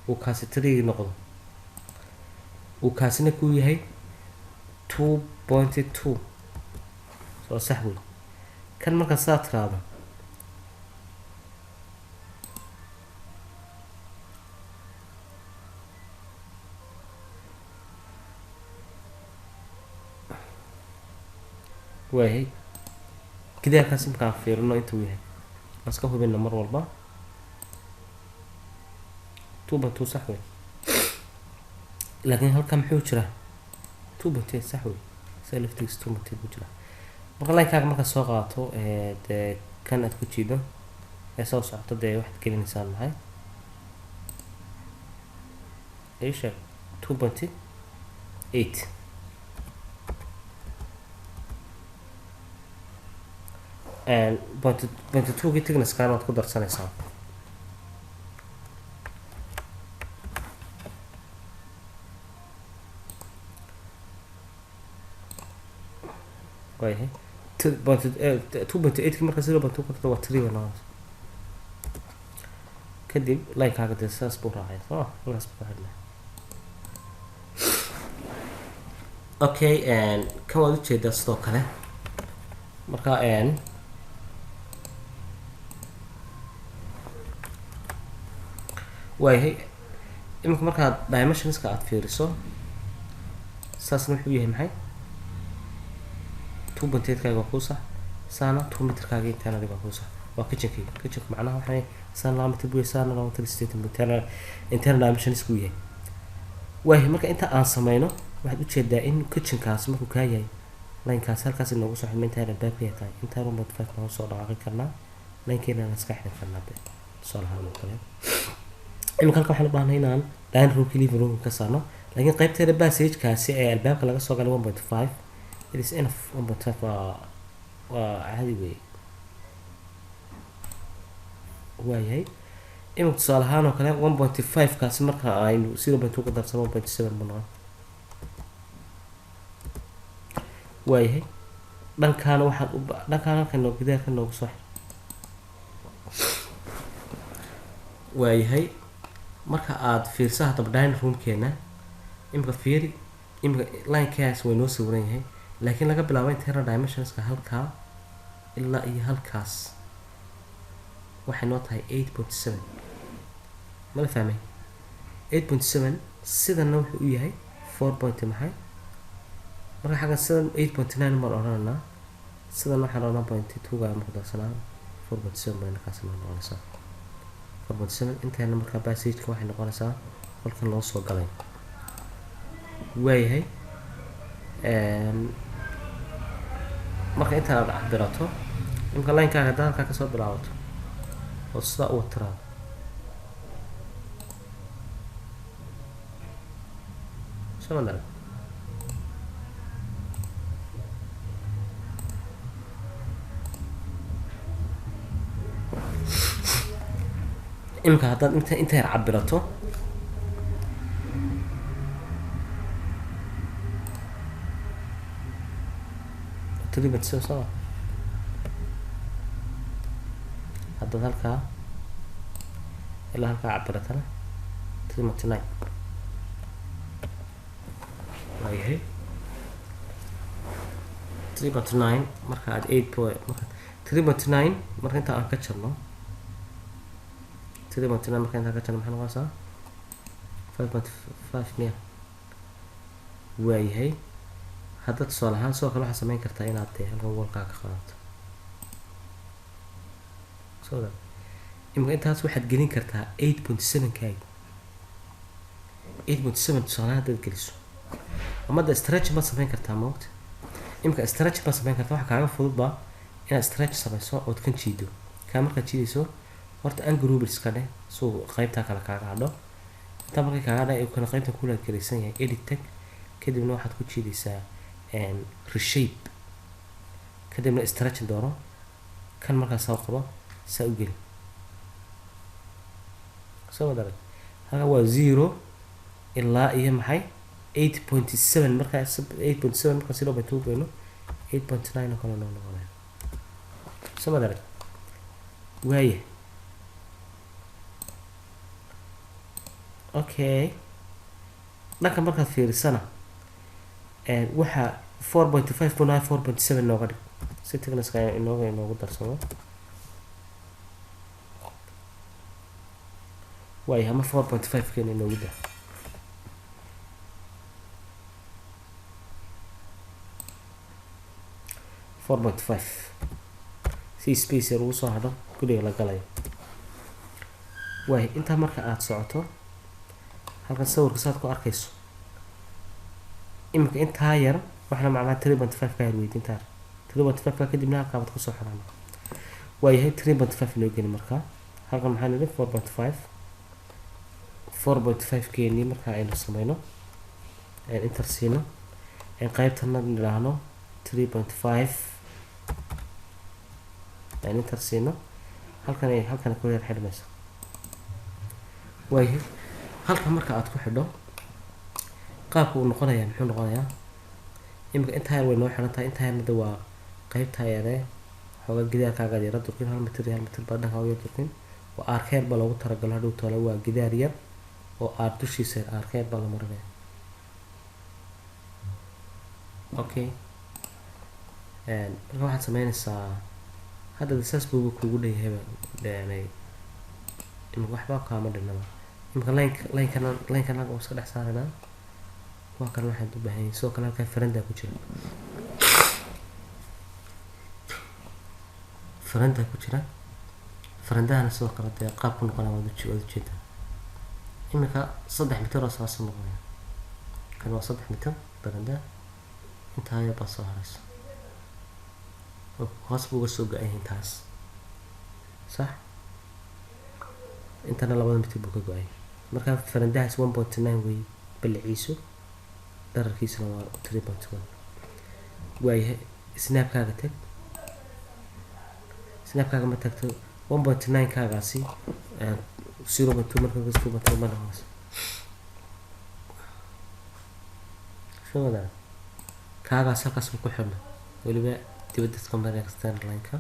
uu kaasi 3 noqdo uu kaasina ku yahay 2.2 soo sax wey kan marka saa tiraado waayahay gidaarkaas markaan fiirino intuu yahay iska hubina mar walba 2.2 sax wey laakiin halkan muxuu jiraa 2.8 sax wey saa laftigiisa 2.8 buu jiraa marka line-kaaga marka soo qaato dee kan aad ku jiido ee soo socoto dee waxaad gelinaysaan maxay eesha 2.8 and but 2 thickness kan waad ku darsanaysaa waayahay 2.8 marka 0.2 ka waa 3 wana kadib line-kaaga dee saas buu raacay soo laas buu hadlaa okay and kan waad ujeedaa sidoo kale marka waayahay iminka markaad dimensionska aad fiiriso saasna wuxuu yahay maxay 2.8 kaaga waa kuu sax saana 2 meterkaaga intaana waa kuu sax waa kitchenka macnaha waxay saan 2 meter buy saana 2 meter state internal dimensions ku yahay waayahay marka inta aan sameyno waxaad ujeedaa in kitchenkaas markuu kaa yahay line-kaas halkaas inoogu soo xidhma intaan albaabka yahay intaan 1.5 noogu soo dhaqaaqi karnaa line-keena aan iska xidhin karnaa de soo lahaan oo kale iminka halka waxaan u baahnay inaan dining room living room ka saarno laakiin qaybteeda passage-kaasi ee albaabka laga soo galay 1.5 it is enough 1.5 waa caadi wey waayahay iminka tusaale ahaan oo kale 1.5 kaasi marka aynu 0.2 ku darsano 1.7 buu noqon waayahay dhankaana waxaan dhankaan halkan noo gidaarka noogu soo waayahay marka aad fiirsa hadaba dining roomkeena imika fiiri imika line-kaas way noo sawiran yahay laakiin laga bilaabo internal dimensionska halkaa ilaa iyo halkaas waxay noo tahay 8.7 mala fahmay 8.7 sidana wuxuu u yahay 4. maxay marka xaggan sidan 8.9 mar odhanaynaa sidan waxaan odhanaa 0.2 gaa marku darsanaa 4.7 bayna kaasina noqonaysaa 4.7 inteena markaa passage-ka waxay noqonaysaa halkan loo soo galay waayahay marka intaan aad cabirato imka line-kaaga haddaad halkaa kasoo bilaabato oo sidaa u watiraado soo madara imika haddaad inta yar cabirato soo haddaad halkaa ilaa halkaa cabiratana 3.9 waayahay 3.9 marka aad 3.9 marka inta aan ka jarno 3.9 marka inta ka jarno maxay noqonaysaa 5.5 miya waayahay hadda tusaale ahaan sidoo kale waxaad samayn kartaa inaad dee halkan walkaa ka qaadato soo imika intaas waxaad gelin kartaa 8.7 kaaga 8.7 tusaale haddaad geliso ama da stretch baad samayn kartaa moogta imika stretch baad samayn kartaa waxa kaaga fududba inaad stretch samayso ood kan jiido kaa markaad jiidayso horta ungroubles ka dheh suu qaybtaa kale kaaga hadho intaa markay kaaga dha kana qaybta kulaad gelaysan yahay edit tag kadibna waxaad ku jiidaysaa reshape kadibna stretch doono kan markaas soo qabo saa u geli soo madarag halka waa 0 ilaa iyo maxay 8.7 marka 8.7 marka 0.2 bayno 8.9 oo kale noo noqonaya soo madarag waaye okay dhanka markaad fiirisana waxa 4.5 kuna 4.7 nooga dhig si thicknesska inoogu darsamo way ama 4.5 keena inoogu daa si space yar ugu soo hadho guriga la galayo way intaa marka aad socoto halkan sawirka saad ku arkayso imika intaa yar waxna macnaha 3.5 ka yarweyd intaa 3.5 ka kadibna halka baad ku soo xiraan way 3.5 inoo geli marka halkan maxaa nidhi 4.5 keeni marka aynu sameeyno enter siino qaybtana nidhaahno 3.5 enter siino halkan ku yar xidhmaysa way halka marka aad ku xidho qaabka uu noqonayaa muxuu noqonayaa imika intaa yar way noo xiran tahay intaa yarna waa qaybtaa yaree xoogaa gidaarkaaga yara durkin 1 mitir baa dhanka uga durkin waa arkeer baa loogu talagalo hadhow toole waa gidaar yar oo aad dushiisa arkeer baa la marinaya okay marka waxaad sameynaysaa hadda saas buu kugu dhanyahay dhaanay imika waxba kaama dhinaba imika line-kan waa iska dhex saaraynaa waa kan waxaan u baahan yahay sidoo kale halkaa faranda ku jira farandahana sidoo kale dee qaab ku noqonaya waad ujeedaa imika 3 mitir oo saas noqonaya kan waa 3 mitir faranda intaa ayaa baa soo haraysa hoos buu uga soo go-ay intaas sax intana 2 mitir buu ka go-ay marka farandahaas 1.9 way balciiso dhererkiisuna waa 3.1 waayahay snapkaaga tag snapkaaga ma tagto 1.9 kaagaasi 0.2 marka kasoo bato ma noqonayso shooda kaagaas halkaas ku xidhno weliba dibadda company external line-ka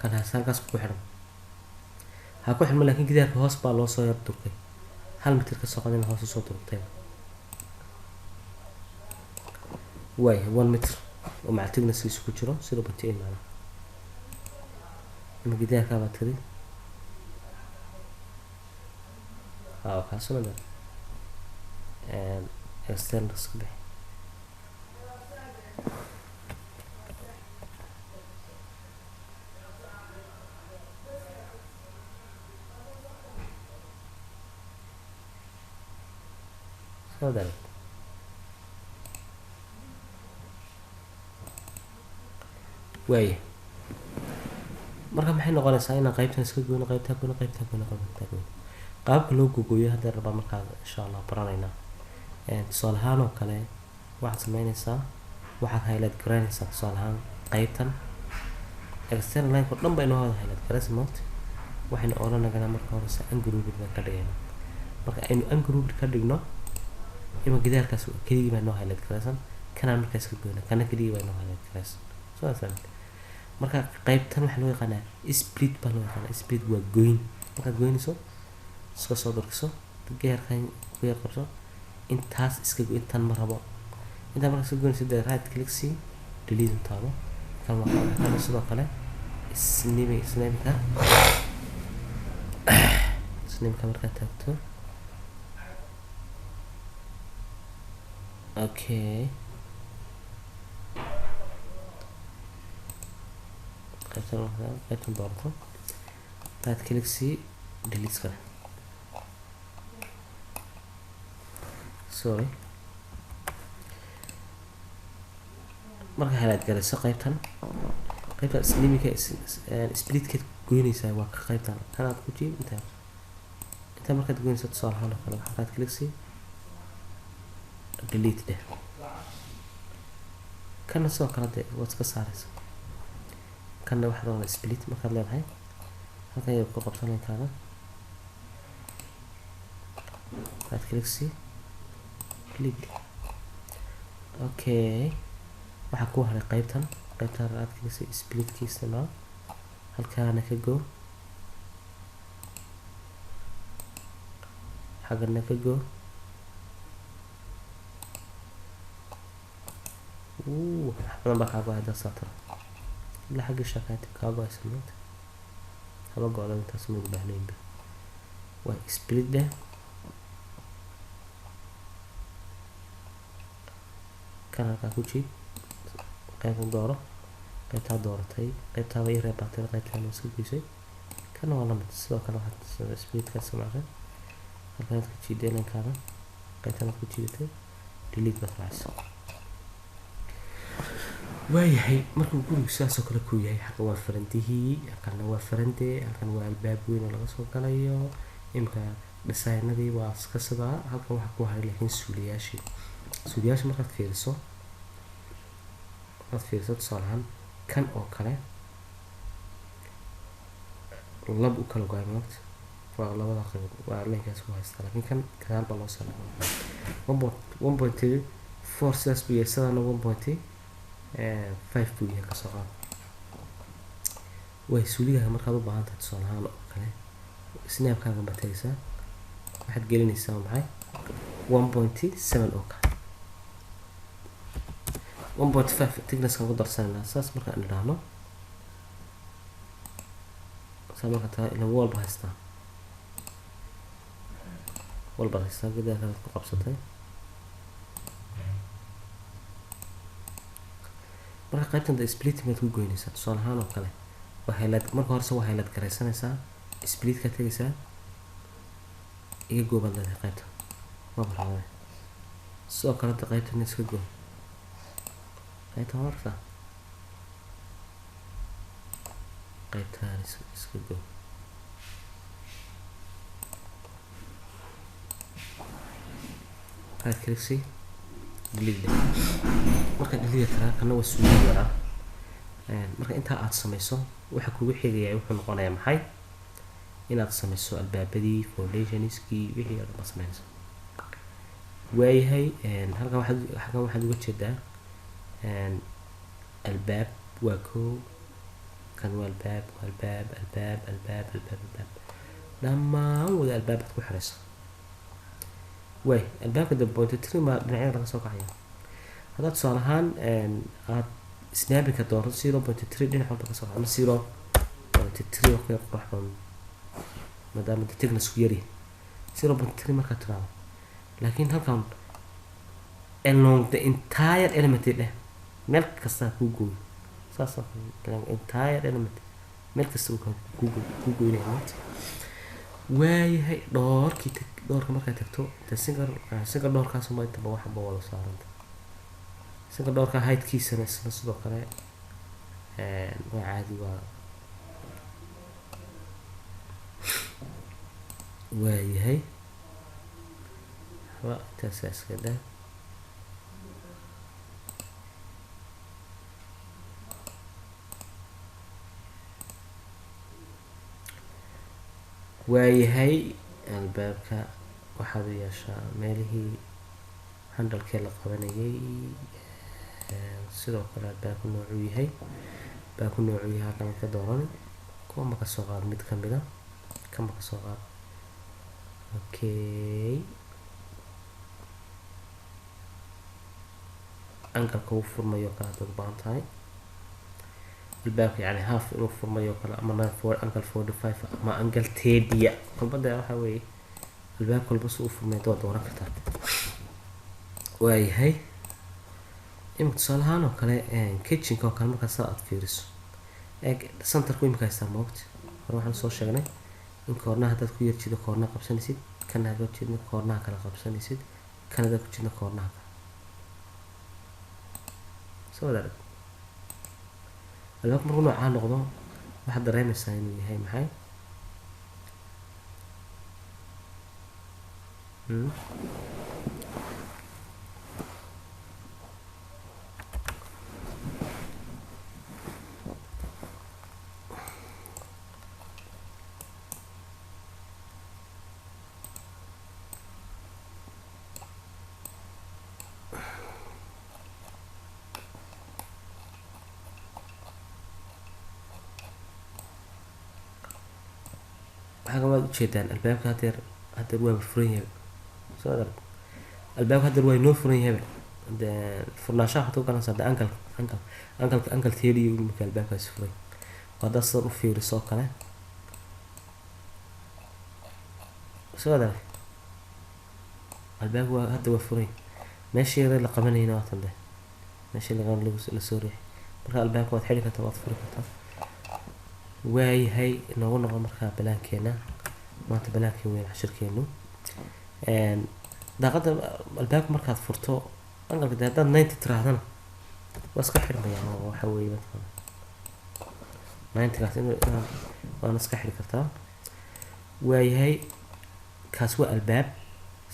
kalaas halkaas ku xidhno ha ku xidhmo laakiin gidaarka hoos baa loo soo yar durkay 1 mitir ka soo qadina hoos usoo durtay way 1 mitir oo maca thicknesskiisu ku jiro 0.8 macna ima gidaarka baa tiri kaasuna external iska bixi soo dari waaya marka maxay noqonaysaa inaan qaybtan iska goyno qaybtaa goyno qaabka loo gogoyo haddii rabaa markaa insha allah baranaynaa tusaale ahaan oo kale waxaad sameynaysaa waxaad highlight garaynaysaa tusaale ahaan qaybtan external line-ka oo dhan ba inoo wada highlight garaysa maanta waxaynu odhanaynaa marka horeysa ungrouped baan ka dhigayna marka aynu ungrouped ka dhigno ima gidaarkaas keligii baa inoo highlight garaysan kanaan markaa iska goyna kana keligii baa inoo highlight garaysan soo marka qaybtan waxaa loo yaqaanaa split baa loo yaqaanaa split waa goyn markaad goynayso iska soo durkiso geerkan ku yar qabso intaas iska go intaan ma rabo intaan markaa iska goynayso dee right click si delete taabo kan waa sidoo kale snimka markaa taagto okay qaybtan doorto right click si delete kale sorry marka highlight garayso qaybtan snimka splitkeed goynaysaa waa ka qaybtan kanaad ku jiib intaa markaad goynayso tusaale ahaan oo kale waxaa right click si delete dheh kana sidoo kale dee waad iska saaraysa kana waxaad oona split markaad leedahay halkan ayaad ku qabsan linkaaga right click si click okay waxaa ku haray qaybtan right click si splitkiisa ma halkaana ka go xagana ka go badan baa kaago hadda saatara ilaa xagga shaqaynta kaago ay sameynta haba go-da intaas ma ugu baahnaynba waa split dheh kan halkaa ku jiid qaybta dooro qaybtaa dooratay qaybtaaba ii reebaatay qaybtaan iska goysay kana waa lamid sidoo kale waxaad splitkaa samacday halkanaad ku jiiday linkaada qaybtanaad ku jiidatay delete baad raacisa waayahay markuu gurigu sidaasoo kale ku yahay xagga waa farantihii halkana waa farante halkan waa albaab weyn oo laga soo galayo imka dhisaynadii waa iska sidaa halkan waxaa ku haray laakiin suuliyaashii markaad fiiriso tusaalahaan kan oo kale lab u kala go-ay maagta waa labada qayb waa linkaas ku haystaa laakiin kan gadaal baa loo sameeya 1.4 sidaas buu yahay sidana 1.5 buu yahay kasoo qaad way suuliyaha markaad u baahan tahay tusaalahaan oo kale snapkaaga baad tagaysaa waxaad gelinaysaa maxay 1.7 oo kale 1.5 thickness kan ku darsanayna saas markaan idhaahno saa marka taa ila wall baa haystaa gidaarkaad ku qabsatay marka qaybtan splitting aad ku goynaysaa tusaale ahaan oo kale waa highlight marka horese waa highlight garaysanaysaa splitkaa tegaysaa iga goobaad leedahay qaybta waa baraaday sidoo kale hadda qaybtan iska goo qaybta marka qaybtaan iska goo right click see delete marka delete taraa kana waa suuliyo yara marka intaa aad samayso waxa kugu xigaya wuxuu noqonayaa maxay inaad samayso albaabadii foundationskii wixii aad ma samayso waayahay halkan waxaad uga jeedaa albaab waa koo kan waa albaab dhammaan wada albaabaad ku xiraysa waay albaabka da 0.3 ma dhinacyada laga soo kacaya haddaad tusaale ahaan aad snappinka doonto 0.3 dhinac walba ka soo kaca ama 0.3 oo ka qurux badan maadaama the thickness ku yari 0.3 markaad tiraahdo laakiin halkan along the entire element dheh meel kasta ku gooy saas entire element meel kasta ku gooynaya waayahay doorka markaad tagto single doorkaas uma intaba waxba wada saaranta single doorka heightkiisana isna sidoo kale waa caadi waa waayahay intaas iska daa waayahay albaabka waxaad u yeeshaa meelihii handalkee la qabanayay sidoo kale albaabku noocuu yahay halkan ka dooran kuwa ma ka soo qaad mid kamida kama ka soo qaad okay angalka uu furmayo kale haddaad u baahan tahay albaabka yani half inuu furmayo kale ama angle 45 ama angle 30 kolbada waxa weeye albaab kolba si uu furmayo waad dooran kartaa waayahay imika tusaale ahaan oo kale kitchenka oo kale markaas aad fiiriso centerku imika haystaa moogta hore waxaan soo sheegnay in koornaha haddaad ku yarjido koornaha qabsanaysid kana haddaad jeedna koornaha kale qabsanaysid kana haddaad ku jeedna koornaha kale soo wadaarag albaabka markuu noocaa noqdo waxaad dareemaysaa inuu yahay maxay waxaa kamaad ujeedaan albaabka hadeer waa furan yahay soo arag albaabka hadda waa inoo furan yahay de furnaanshaha waxaad ku garanaysaa de angalka teeliyo imika albaabkaasi furay haddaad sidan u fiiriso oo kale soo arag albaabka waa hadda waa furay meeshii yare la qabanayna waa tan de meeshii lasoo riixay marka albaabka waad xidhi kartaa waad furi kartaa waayahay noogu noqo markaa balaankeena maanta balaankeen weyn cashirkeenu daaqada albaabka markaad furto angalka de haddaad 90 tiraahdana waa iska xidhmaya oo waxa weeye mataqaana 90gaas waana iska xidhi kartaa waayahay kaas waa albaab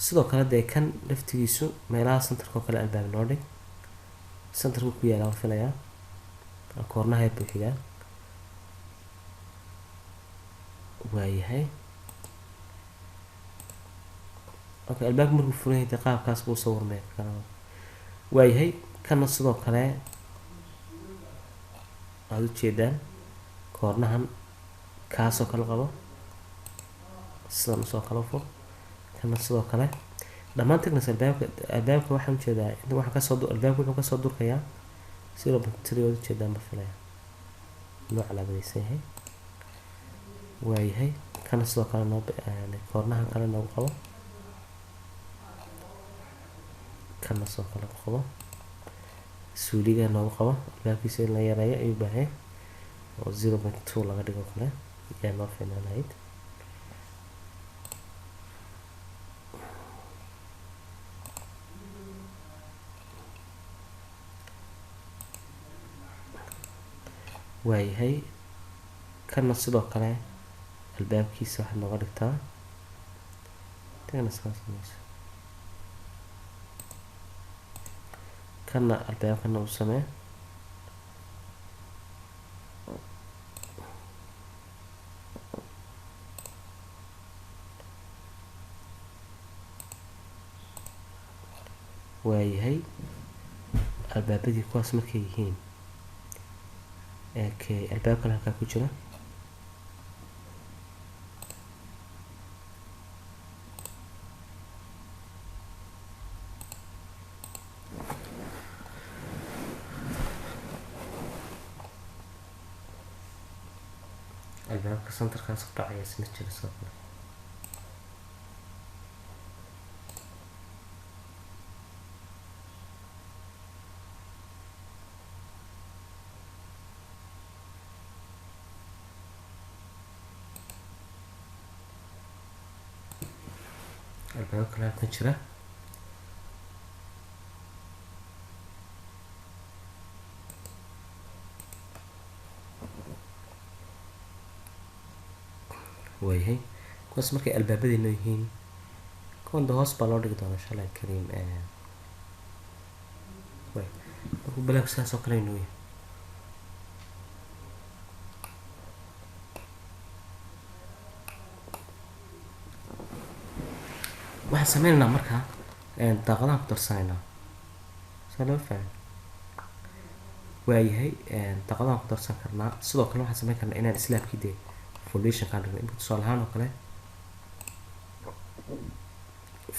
sidoo kale dee kan laftigiisu meelaha centerka oo kale albaab noo dhig centerku ku yaala waan filayaa koornaha yar buu xigaa waayahay okay albaabka markuu furan yahay dee qaabkaas buu soo warmay waayahay kana sidoo kale aad ujeedaan koornahan kaasoo kale qabo sidan usoo kale fur kana sidoo kale dhammaan tignas albaabka waxaan ujeedaa inta waxaa kasoo albaabka wuxuu kasoo durkayaa 0.3 ood ujeedaan ma filaya noo calaamadaysan yahay waayahay kana sidoo kale noo koornahan kale noogu qabo kana sidoo kale ku qabo suuliga noogu qabo albaabkiisa in la yareeyo ayuu baahay oo 0.2 laga dhigo kale yaa noo fiicnaanayd waayahay kana sidoo kale albaabkiisa waxaad nooga dhigtaa kana albaabkana u samee waayahay albaabadii kuwaas markay yihiin okay albaab kale halkaa ku jira albaabka centerkaas ku dhacaya isna jira soo kale albaab kale halkan jira waayahay kuwaas markay albaabadii noo yihiin kuwan de hoos baa loo dhigi doonaa insha allah kariim markuu balaabku saas oo kale noo yahay waxaan sameynaynaa markaa daaqadahan ku darsanaynaa saa loo fahmay waayahay daaqadahan ku darsan karnaa sidoo kale waxaan sameyn karnaa inaan islaabkii dee foundation kaan dhigno imika tusaale ahaan oo kale